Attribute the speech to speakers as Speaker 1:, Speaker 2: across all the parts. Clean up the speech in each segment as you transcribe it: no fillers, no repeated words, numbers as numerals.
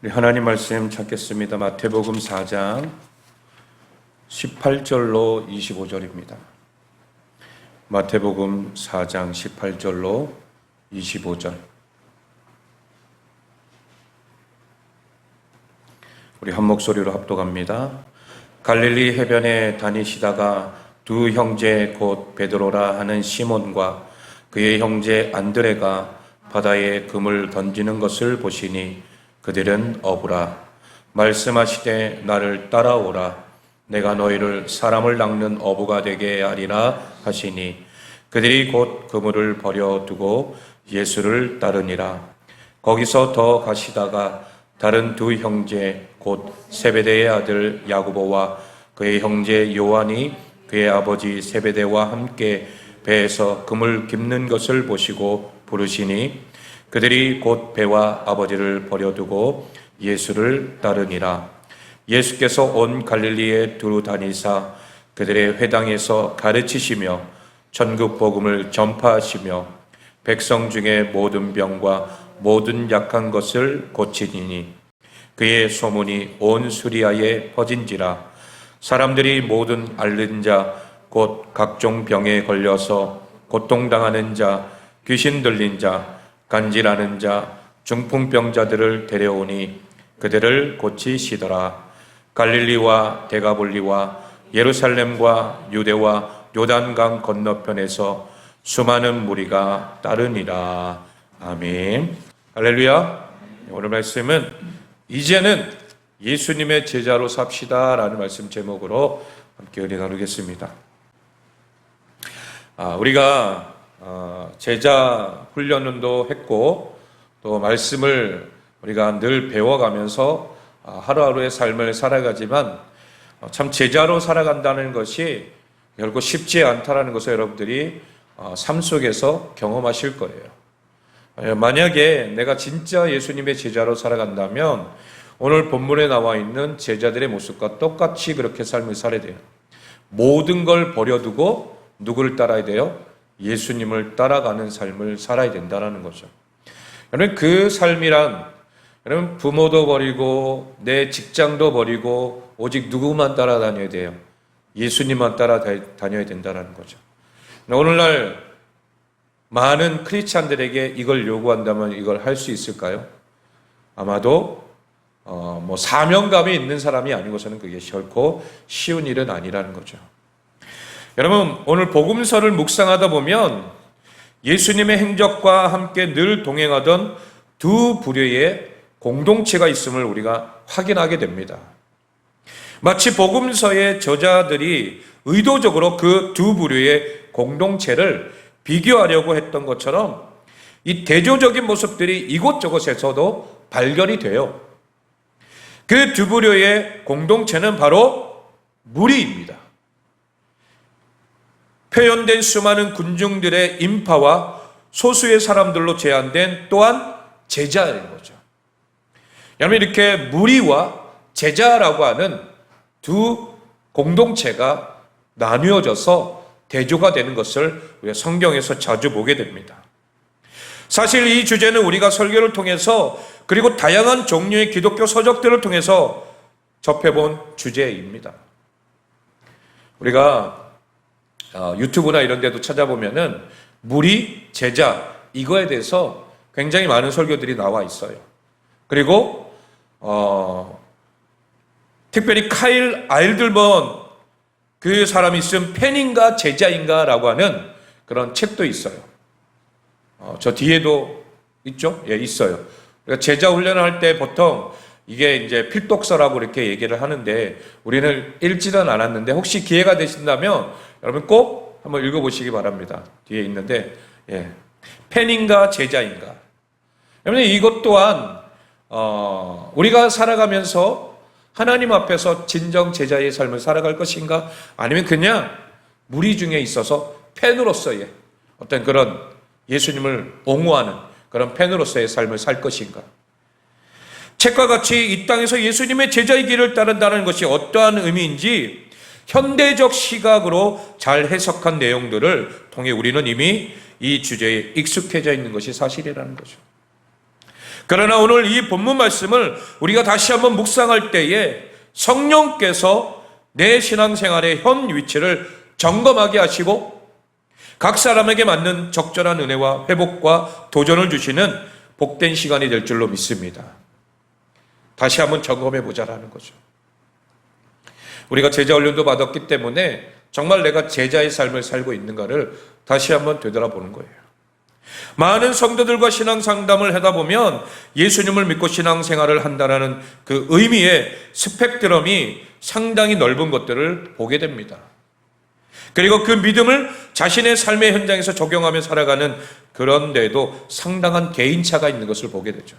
Speaker 1: 우리 하나님 말씀 찾겠습니다. 마태복음 4장 18절로 25절입니다. 마태복음 4장 18절로 25절. 우리 한 목소리로 합독합니다. 갈릴리 해변에 다니시다가 두 형제 곧 베드로라 하는 시몬과 그의 형제 안드레가 바다에 금을 던지는 것을 보시니 그들은 어부라. 말씀하시되 나를 따라오라. 내가 너희를 사람을 낚는 어부가 되게 하리라 하시니 그들이 곧 그물을 버려두고 예수를 따르니라. 거기서 더 가시다가 다른 두 형제 곧 세베대의 아들 야고보와 그의 형제 요한이 그의 아버지 세베대와 함께 배에서 금을 깁는 것을 보시고 부르시니 그들이 곧 배와 아버지를 버려두고 예수를 따르니라. 예수께서 온 갈릴리에 두루 다니사 그들의 회당에서 가르치시며 천국 복음을 전파하시며 백성 중에 모든 병과 모든 약한 것을 고치니니 그의 소문이 온 수리아에 퍼진지라. 사람들이 모든 앓는 자 곧 각종 병에 걸려서 고통당하는 자, 귀신 들린 자, 간질하는 자, 중풍병자들을 데려오니 그들을 고치시더라. 갈릴리와 데가볼리와 예루살렘과 유대와 요단강 건너편에서 수많은 무리가 따르니라. 아멘. 할렐루야. 오늘 말씀은 이제는 예수님의 제자로 삽시다 라는 말씀 제목으로 함께 은혜 나누겠습니다. 우리가 제자 훈련도 했고 또 말씀을 우리가 늘 배워가면서 하루하루의 삶을 살아가지만 참 제자로 살아간다는 것이 결코 쉽지 않다는 것을 여러분들이 삶 속에서 경험하실 거예요. 만약에 내가 진짜 예수님의 제자로 살아간다면 오늘 본문에 나와 있는 제자들의 모습과 똑같이 그렇게 삶을 살아야 돼요. 모든 걸 버려두고 누구를 따라야 돼요? 예수님을 따라가는 삶을 살아야 된다는 거죠. 여러분, 그 삶이란 여러분 부모도 버리고 내 직장도 버리고 오직 누구만 따라다녀야 돼요? 예수님만 따라다녀야 된다는 거죠. 오늘날 많은 크리스찬들에게 이걸 요구한다면 이걸 할 수 있을까요? 아마도 사명감이 있는 사람이 아니고서는 그게 결코 쉬운 일은 아니라는 거죠. 여러분, 오늘 복음서를 묵상하다 보면 예수님의 행적과 함께 늘 동행하던 두 부류의 공동체가 있음을 우리가 확인하게 됩니다. 마치 복음서의 저자들이 의도적으로 그 두 부류의 공동체를 비교하려고 했던 것처럼 이 대조적인 모습들이 이곳저곳에서도 발견이 돼요. 그 두 부류의 공동체는 바로 무리입니다. 표현된 수많은 군중들의 인파와 소수의 사람들로 제한된 또한 제자인 거죠. 여러분, 이렇게 무리와 제자라고 하는 두 공동체가 나뉘어져서 대조가 되는 것을 우리가 성경에서 자주 보게 됩니다. 사실 이 주제는 우리가 설교를 통해서 그리고 다양한 종류의 기독교 서적들을 통해서 접해본 주제입니다. 우리가 유튜브나 이런 데도 찾아보면은 무리, 제자 이거에 대해서 굉장히 많은 설교들이 나와 있어요. 그리고 특별히 카일 아일들먼 그 사람이 쓴 팬인가 제자인가 라고 하는 그런 책도 있어요. 저 뒤에도 있죠? 예, 있어요. 그러니까 제자 훈련할 때 보통 이게 이제 필독서라고 이렇게 얘기를 하는데 우리는 읽지는 않았는데 혹시 기회가 되신다면 여러분 꼭 한번 읽어보시기 바랍니다. 뒤에 있는데 팬인가 제자인가. 여러분 이것 또한 우리가 살아가면서 하나님 앞에서 진정 제자의 삶을 살아갈 것인가 아니면 그냥 무리 중에 있어서 팬으로서의 어떤 그런 예수님을 옹호하는 그런 팬으로서의 삶을 살 것인가. 책과 같이 이 땅에서 예수님의 제자의 길을 따른다는 것이 어떠한 의미인지 현대적 시각으로 잘 해석한 내용들을 통해 우리는 이미 이 주제에 익숙해져 있는 것이 사실이라는 거죠. 그러나 오늘 이 본문 말씀을 우리가 다시 한번 묵상할 때에 성령께서 내 신앙생활의 현 위치를 점검하게 하시고 각 사람에게 맞는 적절한 은혜와 회복과 도전을 주시는 복된 시간이 될 줄로 믿습니다. 다시 한번 점검해 보자라는 거죠. 우리가 제자 훈련도 받았기 때문에 정말 내가 제자의 삶을 살고 있는가를 다시 한번 되돌아보는 거예요. 많은 성도들과 신앙 상담을 하다 보면 예수님을 믿고 신앙생활을 한다는 그 의미의 스펙트럼이 상당히 넓은 것들을 보게 됩니다. 그리고 그 믿음을 자신의 삶의 현장에서 적용하며 살아가는 그런 데에도 상당한 개인차가 있는 것을 보게 되죠.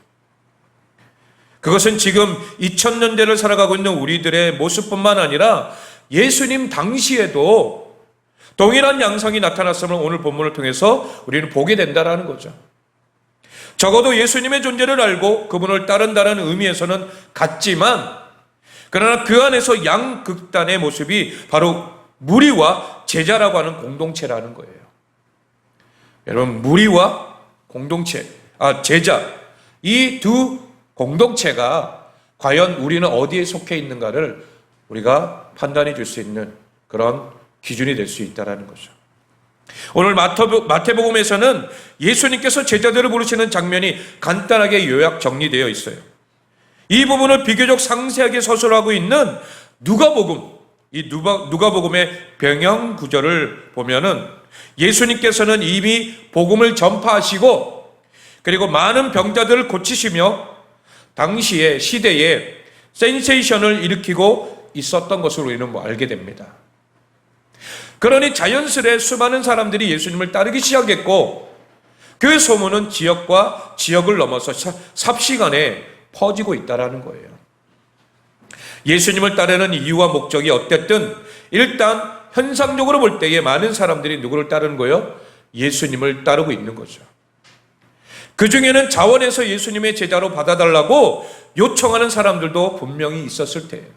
Speaker 1: 그것은 지금 2000년대를 살아가고 있는 우리들의 모습뿐만 아니라 예수님 당시에도 동일한 양상이 나타났음을 오늘 본문을 통해서 우리는 보게 된다는 거죠. 적어도 예수님의 존재를 알고 그분을 따른다는 의미에서는 같지만, 그러나 그 안에서 양극단의 모습이 바로 무리와 제자라고 하는 공동체라는 거예요. 여러분, 무리와 제자, 이 두 공동체가 과연 우리는 어디에 속해 있는가를 우리가 판단해 줄 수 있는 그런 기준이 될 수 있다는 거죠. 오늘 마태복음에서는 예수님께서 제자들을 부르시는 장면이 간단하게 요약 정리되어 있어요. 이 부분을 비교적 상세하게 서술하고 있는 누가복음, 이 누가복음의 병영 구절을 보면은 예수님께서는 이미 복음을 전파하시고 그리고 많은 병자들을 고치시며 당시의 시대에 센세이션을 일으키고 있었던 것을 우리는 알게 됩니다. 그러니 자연스레 수많은 사람들이 예수님을 따르기 시작했고 그 소문은 지역과 지역을 넘어서 삽시간에 퍼지고 있다는 거예요. 예수님을 따르는 이유와 목적이 어쨌든 일단 현상적으로 볼 때에 많은 사람들이 누구를 따르는 거예요? 예수님을 따르고 있는 거죠. 그 중에는 자원해서 예수님의 제자로 받아달라고 요청하는 사람들도 분명히 있었을 테예요.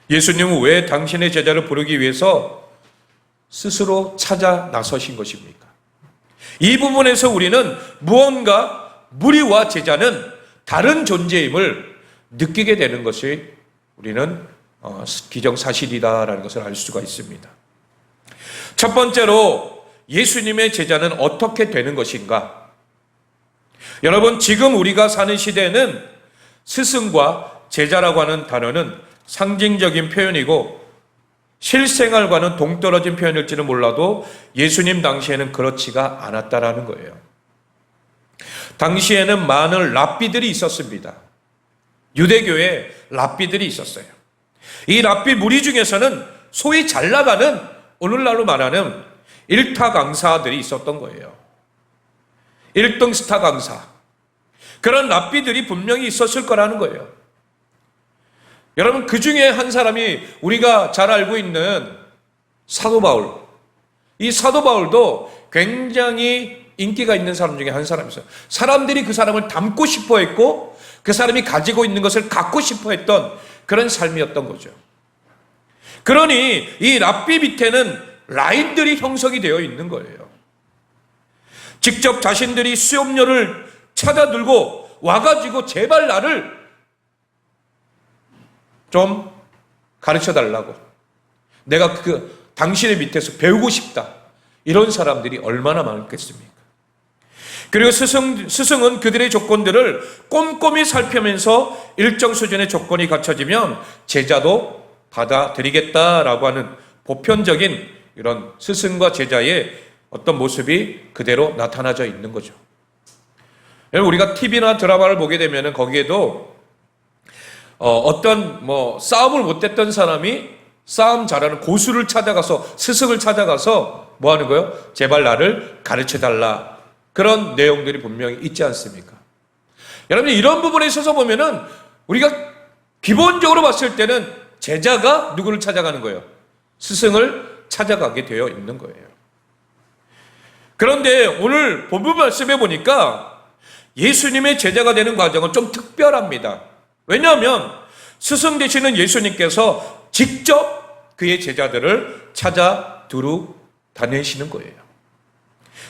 Speaker 1: 예수님은 왜 당신의 제자를 부르기 위해서 스스로 찾아 나서신 것입니까? 이 부분에서 우리는 무언가 무리와 제자는 다른 존재임을 느끼게 되는 것이 우리는 기정사실이다라는 것을 알 수가 있습니다. 첫 번째로 예수님의 제자는 어떻게 되는 것인가? 여러분, 지금 우리가 사는 시대에는 스승과 제자라고 하는 단어는 상징적인 표현이고 실생활과는 동떨어진 표현일지는 몰라도 예수님 당시에는 그렇지가 않았다라는 거예요. 당시에는 많은 랍비들이 있었습니다. 유대교에 랍비들이 있었어요. 이 랍비 무리 중에서는 소위 잘 나가는, 오늘날로 말하는 일타 강사들이 있었던 거예요. 1등 스타 강사. 그런 랍비들이 분명히 있었을 거라는 거예요. 여러분, 그 중에 한 사람이 우리가 잘 알고 있는 사도 바울. 이 사도 바울도 굉장히 인기가 있는 사람 중에 한 사람이었어요. 사람들이 그 사람을 닮고 싶어 했고 그 사람이 가지고 있는 것을 갖고 싶어 했던 그런 삶이었던 거죠. 그러니 이 랍비 밑에는 라인들이 형성이 되어 있는 거예요. 직접 자신들이 수업료를 찾아 들고 와가지고 제발 나를 좀 가르쳐 달라고, 내가 당신의 밑에서 배우고 싶다, 이런 사람들이 얼마나 많겠습니까? 그리고 스승은 그들의 조건들을 꼼꼼히 살피면서 일정 수준의 조건이 갖춰지면 제자도 받아들이겠다라고 하는 보편적인 이런 스승과 제자의 어떤 모습이 그대로 나타나져 있는 거죠. 여러분, 우리가 TV나 드라마를 보게 되면 거기에도 어떤 싸움을 못했던 사람이 싸움 잘하는 고수를 찾아가서, 스승을 찾아가서 뭐 하는 거예요? 제발 나를 가르쳐달라. 그런 내용들이 분명히 있지 않습니까? 여러분, 이런 부분에 있어서 보면은 우리가 기본적으로 봤을 때는 제자가 누구를 찾아가는 거예요? 스승을 찾아가게 되어 있는 거예요. 그런데 오늘 본문 말씀해 보니까 예수님의 제자가 되는 과정은 좀 특별합니다. 왜냐하면 스승 되시는 예수님께서 직접 그의 제자들을 찾아 두루 다니시는 거예요.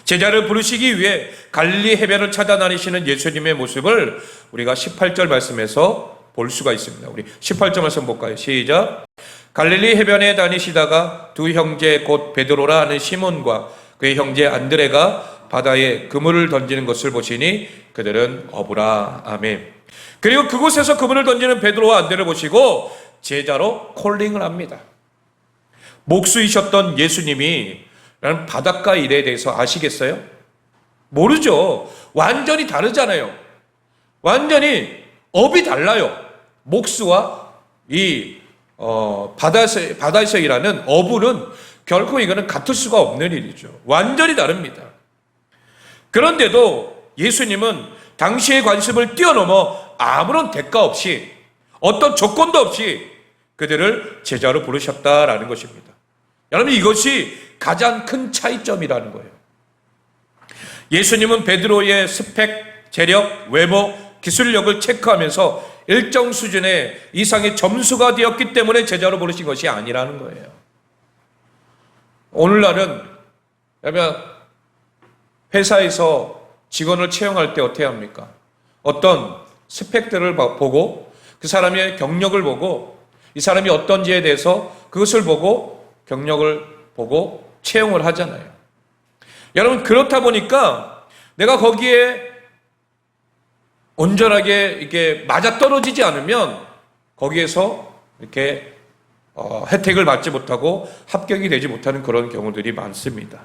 Speaker 1: 제자를 부르시기 위해 갈릴리 해변을 찾아다니시는 예수님의 모습을 우리가 18절 말씀에서 볼 수가 있습니다. 우리 18절 말씀 볼까요? 시작. 갈릴리 해변에 다니시다가 두 형제 곧 베드로라 하는 시몬과 그의 형제 안드레가 바다에 그물을 던지는 것을 보시니 그들은 어부라. 아멘. 그리고 그곳에서 그물을 던지는 베드로와 안드레를 보시고 제자로 콜링을 합니다. 목수이셨던 예수님이 라는 바닷가 일에 대해서 아시겠어요? 모르죠. 완전히 다르잖아요. 완전히 업이 달라요. 목수와 이 바다에서 일하는 어부는 결코 이거는 같을 수가 없는 일이죠. 완전히 다릅니다. 그런데도 예수님은 당시의 관습을 뛰어넘어 아무런 대가 없이 어떤 조건도 없이 그들을 제자로 부르셨다라는 것입니다. 여러분, 이것이 가장 큰 차이점이라는 거예요. 예수님은 베드로의 스펙, 재력, 외모, 기술력을 체크하면서 일정 수준의 이상의 점수가 되었기 때문에 제자로 부르신 것이 아니라는 거예요. 오늘날은 회사에서 직원을 채용할 때 어떻게 합니까? 어떤 스펙들을 보고 그 사람의 경력을 보고 이 사람이 어떤지에 대해서 그것을 보고 경력을 보고 채용을 하잖아요. 여러분, 그렇다 보니까 내가 거기에 온전하게 이게 맞아떨어지지 않으면 거기에서 이렇게 혜택을 받지 못하고 합격이 되지 못하는 그런 경우들이 많습니다.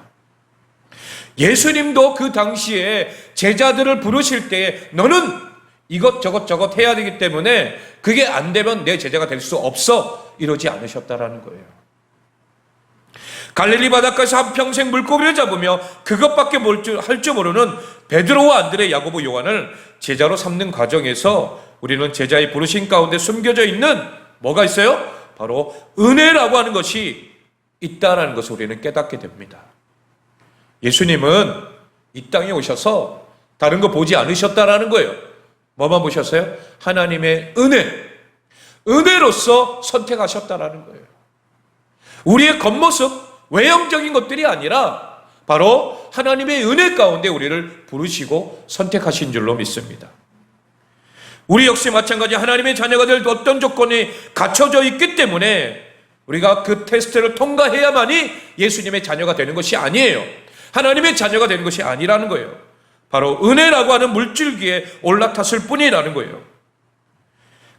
Speaker 1: 예수님도 그 당시에 제자들을 부르실 때 너는 이것저것 해야 되기 때문에 그게 안 되면 내 제자가 될 수 없어 이러지 않으셨다라는 거예요. 갈릴리 바닷가에서 한평생 물고기를 잡으며 그것밖에 할 줄 모르는 베드로와 안드레, 야고보, 요한을 제자로 삼는 과정에서 우리는 제자의 부르심 가운데 숨겨져 있는 뭐가 있어요? 바로 은혜라고 하는 것이 있다는 것을 우리는 깨닫게 됩니다. 예수님은 이 땅에 오셔서 다른 거 보지 않으셨다라는 거예요. 뭐만 보셨어요? 하나님의 은혜로서 선택하셨다라는 거예요. 우리의 겉모습, 외형적인 것들이 아니라 바로 하나님의 은혜 가운데 우리를 부르시고 선택하신 줄로 믿습니다. 우리 역시 마찬가지 하나님의 자녀가 될 어떤 조건이 갖춰져 있기 때문에 우리가 그 테스트를 통과해야만이 예수님의 자녀가 되는 것이 아니에요. 하나님의 자녀가 되는 것이 아니라는 거예요. 바로 은혜라고 하는 물줄기에 올라탔을 뿐이라는 거예요.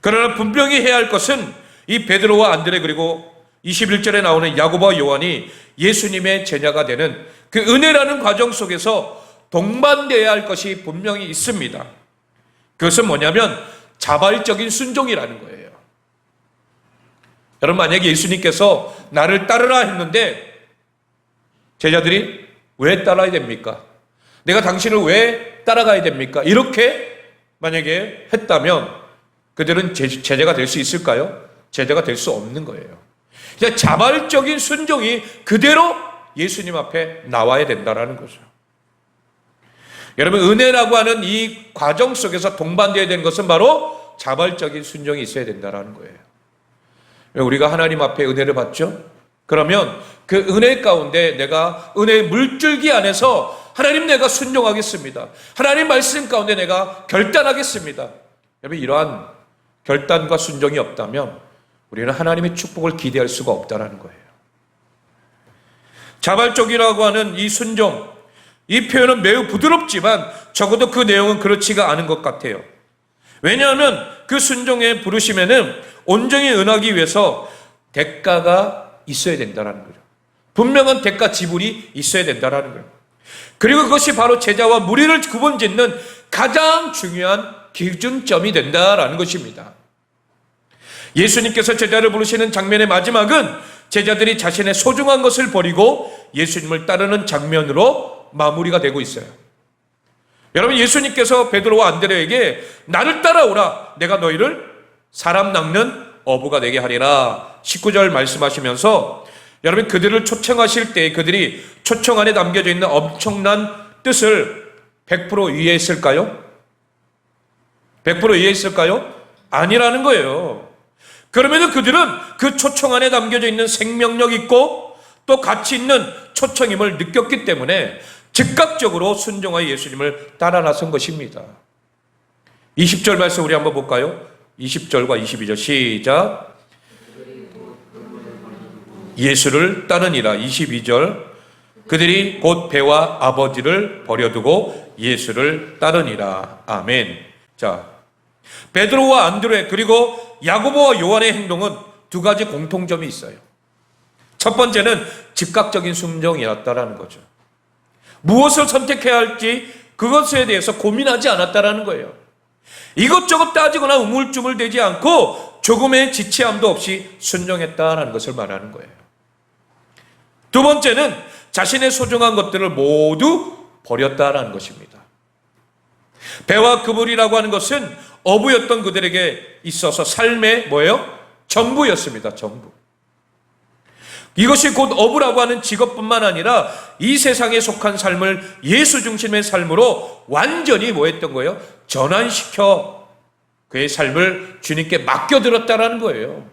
Speaker 1: 그러나 분명히 해야 할 것은 이 베드로와 안드레 그리고 21절에 나오는 야고보와 요한이 예수님의 제자가 되는 그 은혜라는 과정 속에서 동반되어야 할 것이 분명히 있습니다. 그것은 뭐냐면 자발적인 순종이라는 거예요. 여러분, 만약에 예수님께서 나를 따르라 했는데 제자들이 왜 따라야 됩니까? 내가 당신을 왜 따라가야 됩니까? 이렇게 만약에 했다면 그들은 제자가 될 수 있을까요? 제자가 될 수 없는 거예요. 자발적인 순종이 그대로 예수님 앞에 나와야 된다는 거죠. 여러분, 은혜라고 하는 이 과정 속에서 동반되어야 되는 것은 바로 자발적인 순종이 있어야 된다는 거예요. 우리가 하나님 앞에 은혜를 받죠? 그러면 그 은혜 가운데 내가 은혜의 물줄기 안에서 하나님, 내가 순종하겠습니다. 하나님 말씀 가운데 내가 결단하겠습니다. 여러분, 이러한 결단과 순종이 없다면 우리는 하나님의 축복을 기대할 수가 없다는 거예요. 자발적이라고 하는 이 순종, 이 표현은 매우 부드럽지만 적어도 그 내용은 그렇지가 않은 것 같아요. 왜냐하면 그 순종의 부르심에는 온전히 응하기 위해서 대가가 있어야 된다는 거죠. 분명한 대가 지불이 있어야 된다는 거예요. 그리고 그것이 바로 제자와 무리를 구분짓는 가장 중요한 기준점이 된다라는 것입니다. 예수님께서 제자를 부르시는 장면의 마지막은 제자들이 자신의 소중한 것을 버리고 예수님을 따르는 장면으로 마무리가 되고 있어요. 여러분, 예수님께서 베드로와 안드레에게 나를 따라오라, 내가 너희를 사람 낚는 어부가 되게 하리라 19절 말씀하시면서 여러분, 그들을 초청하실 때 그들이 초청 안에 담겨져 있는 엄청난 뜻을 100% 이해했을까요? 100% 이해했을까요? 아니라는 거예요. 그러면 그들은 그 초청 안에 담겨져 있는 생명력 있고 또 가치 있는 초청임을 느꼈기 때문에 즉각적으로 순종하여 예수님을 따라 나선 것입니다. 20절 말씀 우리 한번 볼까요? 20절과 22절 시작. 예수를 따르니라. 22절 그들이 곧 배와 아버지를 버려두고 예수를 따르니라. 아멘. 자, 베드로와 안드레 그리고 야고보와 요한의 행동은 두 가지 공통점이 있어요. 첫 번째는 즉각적인 순종이었다라는 거죠. 무엇을 선택해야 할지 그것에 대해서 고민하지 않았다라는 거예요. 이것저것 따지거나 우물쭈물대지 않고 조금의 지체함도 없이 순종했다라는 것을 말하는 거예요. 두 번째는 자신의 소중한 것들을 모두 버렸다라는 것입니다. 배와 그물이라고 하는 것은 어부였던 그들에게 있어서 삶의 뭐예요? 전부였습니다. 전부. 이것이 곧 어부라고 하는 직업뿐만 아니라 이 세상에 속한 삶을 예수 중심의 삶으로 완전히 뭐 했던 거예요? 전환시켜 그의 삶을 주님께 맡겨들었다라는 거예요.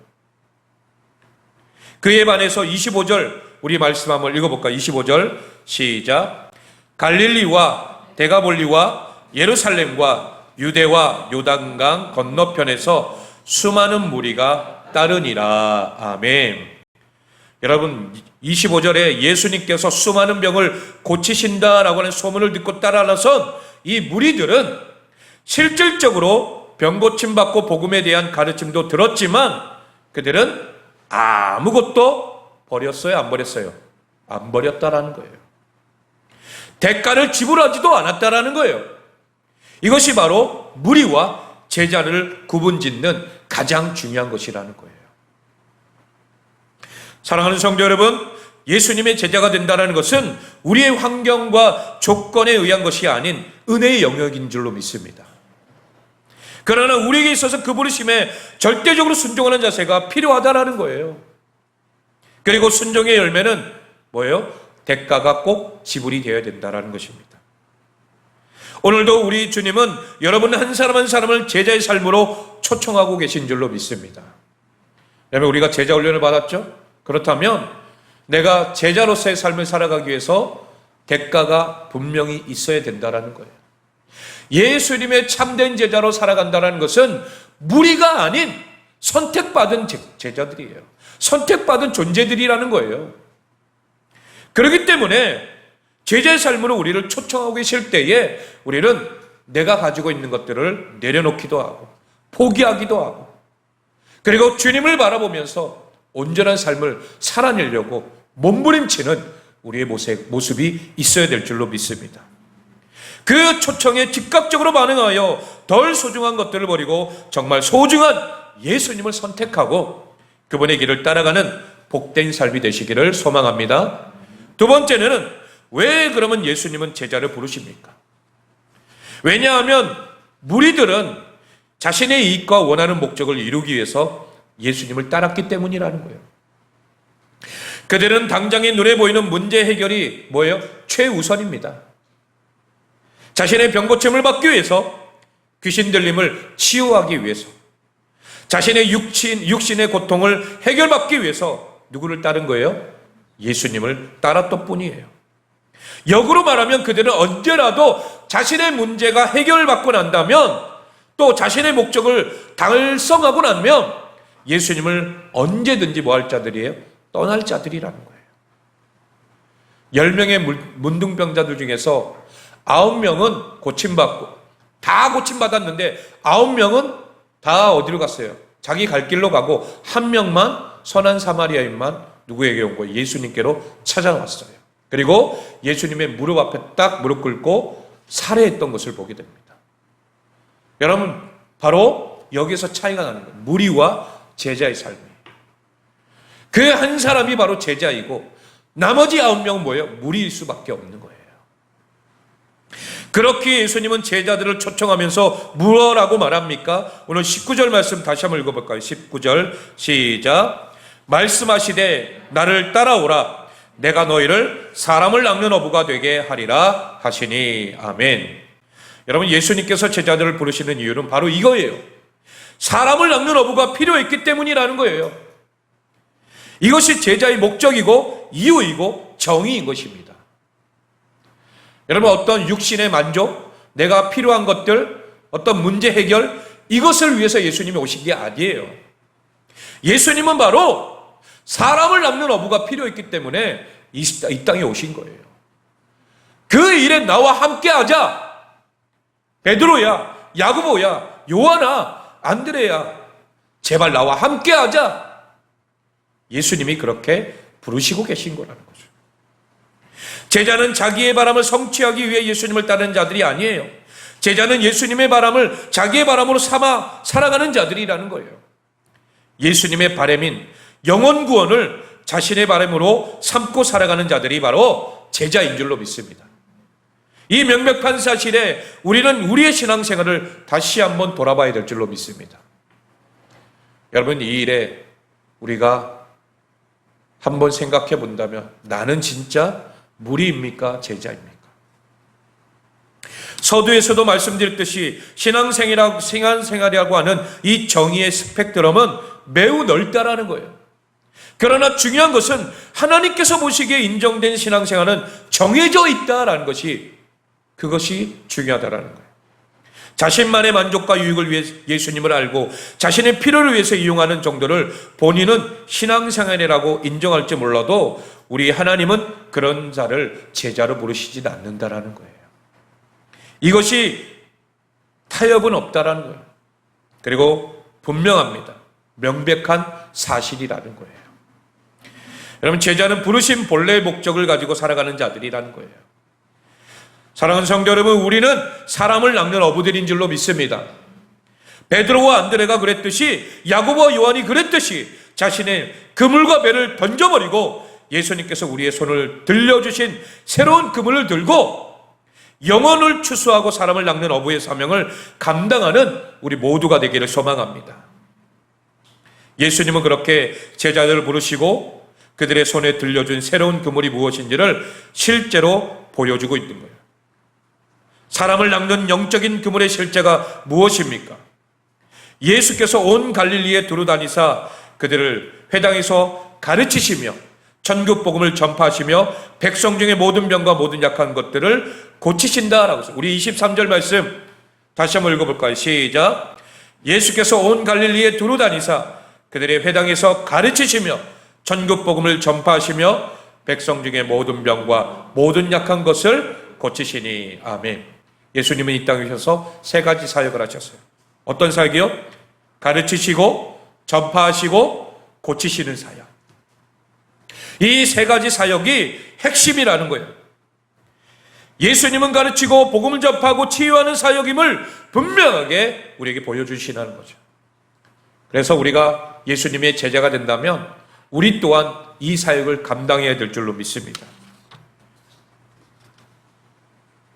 Speaker 1: 그에 반해서 25절 우리 말씀 한번 읽어볼까요? 25절 시작. 갈릴리와 데가볼리와 예루살렘과 유대와 요단강 건너편에서 수많은 무리가 따르니라. 아멘. 여러분 25절에 예수님께서 수많은 병을 고치신다라고 하는 소문을 듣고 따라 나선 이 무리들은 실질적으로 병 고침받고 복음에 대한 가르침도 들었지만 그들은 아무것도 버렸어요? 안 버렸어요? 안 버렸다라는 거예요. 대가를 지불하지도 않았다라는 거예요. 이것이 바로 무리와 제자를 구분짓는 가장 중요한 것이라는 거예요. 사랑하는 성도 여러분, 예수님의 제자가 된다는 것은 우리의 환경과 조건에 의한 것이 아닌 은혜의 영역인 줄로 믿습니다. 그러나 우리에게 있어서 그 부르심에 절대적으로 순종하는 자세가 필요하다라는 거예요. 그리고 순종의 열매는 뭐예요? 대가가 꼭 지불이 되어야 된다라는 것입니다. 오늘도 우리 주님은 여러분 한 사람 한 사람을 제자의 삶으로 초청하고 계신 줄로 믿습니다. 왜냐하면 우리가 제자 훈련을 받았죠? 그렇다면 내가 제자로서의 삶을 살아가기 위해서 대가가 분명히 있어야 된다라는 거예요. 예수님의 참된 제자로 살아간다는 것은 무리가 아닌 선택받은 제자들이에요. 선택받은 존재들이라는 거예요. 그렇기 때문에 제자의 삶으로 우리를 초청하고 계실 때에 우리는 내가 가지고 있는 것들을 내려놓기도 하고 포기하기도 하고 그리고 주님을 바라보면서 온전한 삶을 살아내려고 몸부림치는 우리의 모습이 있어야 될 줄로 믿습니다. 그 초청에 즉각적으로 반응하여 덜 소중한 것들을 버리고 정말 소중한 예수님을 선택하고 그분의 길을 따라가는 복된 삶이 되시기를 소망합니다. 두 번째는 왜 그러면 예수님은 제자를 부르십니까? 왜냐하면 무리들은 자신의 이익과 원하는 목적을 이루기 위해서 예수님을 따랐기 때문이라는 거예요. 그들은 당장의 눈에 보이는 문제 해결이 뭐예요? 최우선입니다. 자신의 병 고침을 받기 위해서, 귀신 들림을 치유하기 위해서, 자신의 육신의 고통을 해결받기 위해서 누구를 따른 거예요? 예수님을 따랐던 뿐이에요. 역으로 말하면 그들은 언제라도 자신의 문제가 해결받고 난다면 또 자신의 목적을 달성하고 나면 예수님을 언제든지 뭐 할 자들이에요? 떠날 자들이라는 거예요. 10명의 문둥병자들 중에서 9명은 고침받고 다 고침받았는데 9명은 다 어디로 갔어요? 자기 갈 길로 가고 한 명만 선한 사마리아인만 누구에게 온 거예요? 예수님께로 찾아왔어요. 그리고 예수님의 무릎 앞에 딱 무릎 꿇고 살해했던 것을 보게 됩니다. 여러분 바로 여기서 차이가 나는 거예요. 무리와 제자의 삶이에요. 그 한 사람이 바로 제자이고 나머지 9명은 뭐예요? 무리일 수밖에 없는 거예요. 그렇게 예수님은 제자들을 초청하면서 뭐라고 말합니까? 오늘 19절 말씀 다시 한번 읽어볼까요? 19절 시작. 말씀하시되 나를 따라오라. 내가 너희를 사람을 낚는 어부가 되게 하리라 하시니. 아멘. 여러분 예수님께서 제자들을 부르시는 이유는 바로 이거예요. 사람을 낚는 어부가 필요했기 때문이라는 거예요. 이것이 제자의 목적이고 이유이고 정의인 것입니다. 여러분, 어떤 육신의 만족, 내가 필요한 것들, 어떤 문제 해결, 이것을 위해서 예수님이 오신 게 아니에요. 예수님은 바로 사람을 낳는 어부가 필요했기 때문에 이 땅에 오신 거예요. 그 일에 나와 함께 하자. 베드로야, 야고보야, 요한아, 안드레야, 제발 나와 함께 하자. 예수님이 그렇게 부르시고 계신 거라는 거죠. 제자는 자기의 바람을 성취하기 위해 예수님을 따르는 자들이 아니에요. 제자는 예수님의 바람을 자기의 바람으로 삼아 살아가는 자들이라는 거예요. 예수님의 바람인 영혼 구원을 자신의 바람으로 삼고 살아가는 자들이 바로 제자인 줄로 믿습니다. 이 명백한 사실에 우리는 우리의 신앙생활을 다시 한번 돌아봐야 될 줄로 믿습니다. 여러분, 이 일에 우리가 한번 생각해 본다면 나는 진짜 무리입니까? 제자입니까? 서두에서도 말씀드렸듯이 신앙생활이라고 하는 이 정의의 스펙트럼은 매우 넓다라는 거예요. 그러나 중요한 것은 하나님께서 보시기에 인정된 신앙생활은 정해져 있다라는 것이, 그것이 중요하다라는 거예요. 자신만의 만족과 유익을 위해 예수님을 알고 자신의 필요를 위해서 이용하는 정도를 본인은 신앙생활이라고 인정할지 몰라도 우리 하나님은 그런 자를 제자로 부르시지 않는다라는 거예요. 이것이 타협은 없다라는 거예요. 그리고 분명합니다. 명백한 사실이라는 거예요. 여러분, 제자는 부르신 본래의 목적을 가지고 살아가는 자들이라는 거예요. 사랑하는 성도 여러분, 우리는 사람을 낚는 어부들인 줄로 믿습니다. 베드로와 안드레가 그랬듯이, 야고보와 요한이 그랬듯이 자신의 그물과 배를 던져버리고 예수님께서 우리의 손을 들려주신 새로운 그물을 들고 영혼을 추수하고 사람을 낚는 어부의 사명을 감당하는 우리 모두가 되기를 소망합니다. 예수님은 그렇게 제자들을 부르시고 그들의 손에 들려준 새로운 그물이 무엇인지를 실제로 보여주고 있는 거예요. 사람을 낚는 영적인 그물의 실제가 무엇입니까? 예수께서 온 갈릴리에 두루 다니사 그들을 회당에서 가르치시며 천국 복음을 전파하시며 백성 중의 모든 병과 모든 약한 것들을 고치신다라고 했어요. 우리 23절 말씀 다시 한번 읽어볼까요? 시작. 예수께서 온 갈릴리에 두루 다니사 그들의 회당에서 가르치시며 천국 복음을 전파하시며 백성 중의 모든 병과 모든 약한 것을 고치시니. 아멘. 예수님은 이 땅에 오셔서 세 가지 사역을 하셨어요. 어떤 사역이요? 가르치시고 전파하시고 고치시는 사역. 이 세 가지 사역이 핵심이라는 거예요. 예수님은 가르치고 복음을 전파하고 치유하는 사역임을 분명하게 우리에게 보여주시는 거죠. 그래서 우리가 예수님의 제자가 된다면 우리 또한 이 사역을 감당해야 될 줄로 믿습니다.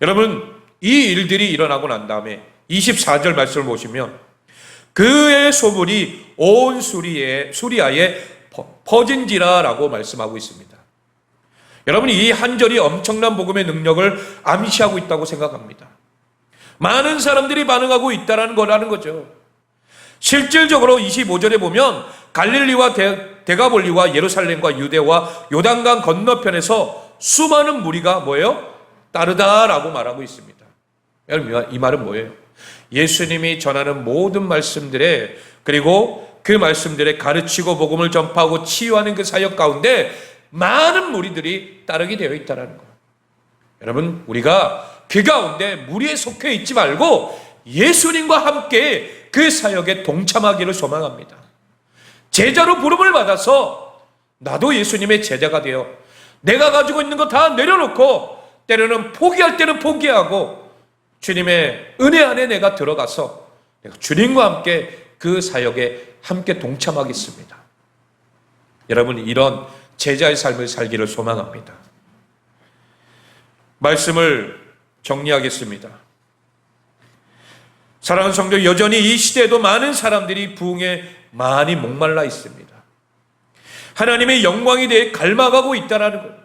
Speaker 1: 여러분, 이 일들이 일어나고 난 다음에 24절 말씀을 보시면 그의 소문이 온 수리아에 퍼진지라라고 말씀하고 있습니다. 여러분, 이 한 절이 엄청난 복음의 능력을 암시하고 있다고 생각합니다. 많은 사람들이 반응하고 있다는 거라는 거죠. 실질적으로 25절에 보면 갈릴리와 데가볼리와 예루살렘과 유대와 요단강 건너편에서 수많은 무리가 뭐예요? 따르다라고 말하고 있습니다. 여러분, 이 말은 뭐예요? 예수님이 전하는 모든 말씀들에, 그리고 그 말씀들에 가르치고 복음을 전파하고 치유하는 그 사역 가운데 많은 무리들이 따르게 되어 있다는 거예요. 여러분, 우리가 그 가운데 무리에 속해 있지 말고 예수님과 함께 그 사역에 동참하기를 소망합니다. 제자로 부름을 받아서 나도 예수님의 제자가 되어 내가 가지고 있는 거 다 내려놓고 때로는 포기할 때는 포기하고 주님의 은혜 안에 내가 들어가서 내가 주님과 함께 그 사역에 함께 동참하겠습니다. 여러분, 이런 제자의 삶을 살기를 소망합니다. 말씀을 정리하겠습니다. 사랑하는 성도, 여전히 이 시대에도 많은 사람들이 부흥에 많이 목말라 있습니다. 하나님의 영광에 대해 갈망하고 있다는 거예요.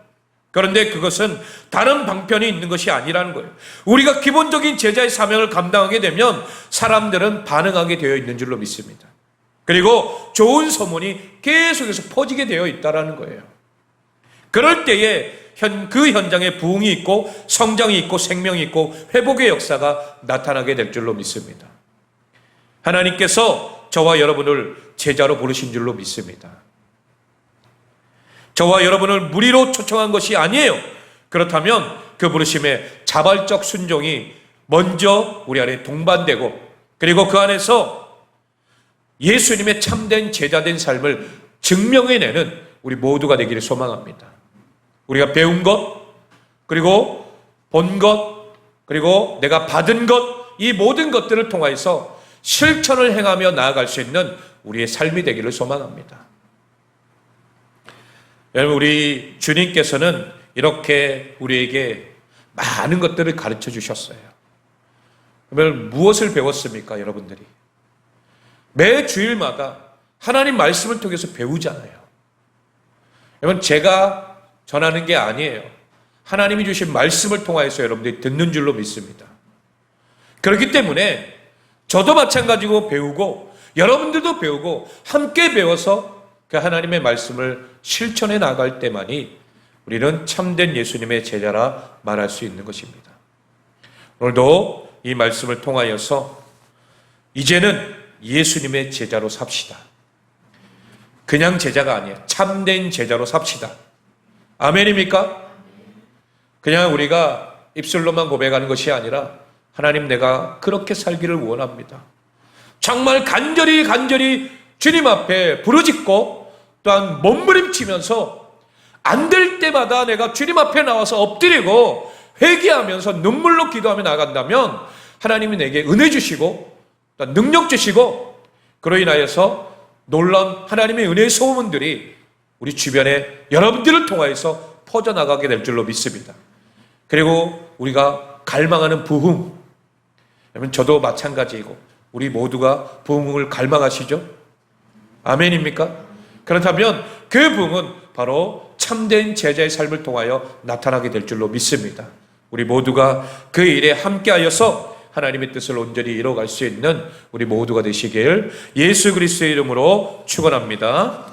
Speaker 1: 그런데 그것은 다른 방편이 있는 것이 아니라는 거예요. 우리가 기본적인 제자의 사명을 감당하게 되면 사람들은 반응하게 되어 있는 줄로 믿습니다. 그리고 좋은 소문이 계속해서 퍼지게 되어 있다는 거예요. 그럴 때에 그 현장에 부흥이 있고 성장이 있고 생명이 있고 회복의 역사가 나타나게 될 줄로 믿습니다. 하나님께서 저와 여러분을 제자로 부르신 줄로 믿습니다. 저와 여러분을 무리로 초청한 것이 아니에요. 그렇다면 그 부르심의 자발적 순종이 먼저 우리 안에 동반되고, 그리고 그 안에서 예수님의 참된 제자된 삶을 증명해내는 우리 모두가 되기를 소망합니다. 우리가 배운 것, 그리고 본 것, 그리고 내가 받은 것, 이 모든 것들을 통하여서 실천을 행하며 나아갈 수 있는 우리의 삶이 되기를 소망합니다. 여러분, 우리 주님께서는 이렇게 우리에게 많은 것들을 가르쳐 주셨어요. 그러면 무엇을 배웠습니까, 여러분들이? 매 주일마다 하나님 말씀을 통해서 배우잖아요. 여러분, 제가 전하는 게 아니에요. 하나님이 주신 말씀을 통하여서 여러분들이 듣는 줄로 믿습니다. 그렇기 때문에 저도 마찬가지고 배우고 여러분들도 배우고 함께 배워서 그 하나님의 말씀을 실천해 나갈 때만이 우리는 참된 예수님의 제자라 말할 수 있는 것입니다. 오늘도 이 말씀을 통하여서 이제는 예수님의 제자로 삽시다. 그냥 제자가 아니에요. 참된 제자로 삽시다. 아멘입니까? 그냥 우리가 입술로만 고백하는 것이 아니라 하나님, 내가 그렇게 살기를 원합니다. 정말 간절히 주님 앞에 부르짖고 또한 몸부림치면서 안 될 때마다 내가 주님 앞에 나와서 엎드리고 회개하면서 눈물로 기도하며 나간다면 하나님이 내게 은혜 주시고 또 능력 주시고, 그로 인하여서 놀라운 하나님의 은혜의 소문들이 우리 주변에 여러분들을 통하여서 퍼져나가게 될 줄로 믿습니다. 그리고 우리가 갈망하는 부흥, 여러분 저도 마찬가지이고 우리 모두가 부흥을 갈망하시죠? 아멘입니까? 그렇다면 그 부흥은 바로 참된 제자의 삶을 통하여 나타나게 될 줄로 믿습니다. 우리 모두가 그 일에 함께하여서 하나님의 뜻을 온전히 이뤄갈 수 있는 우리 모두가 되시길 예수 그리스도의 이름으로 축원합니다.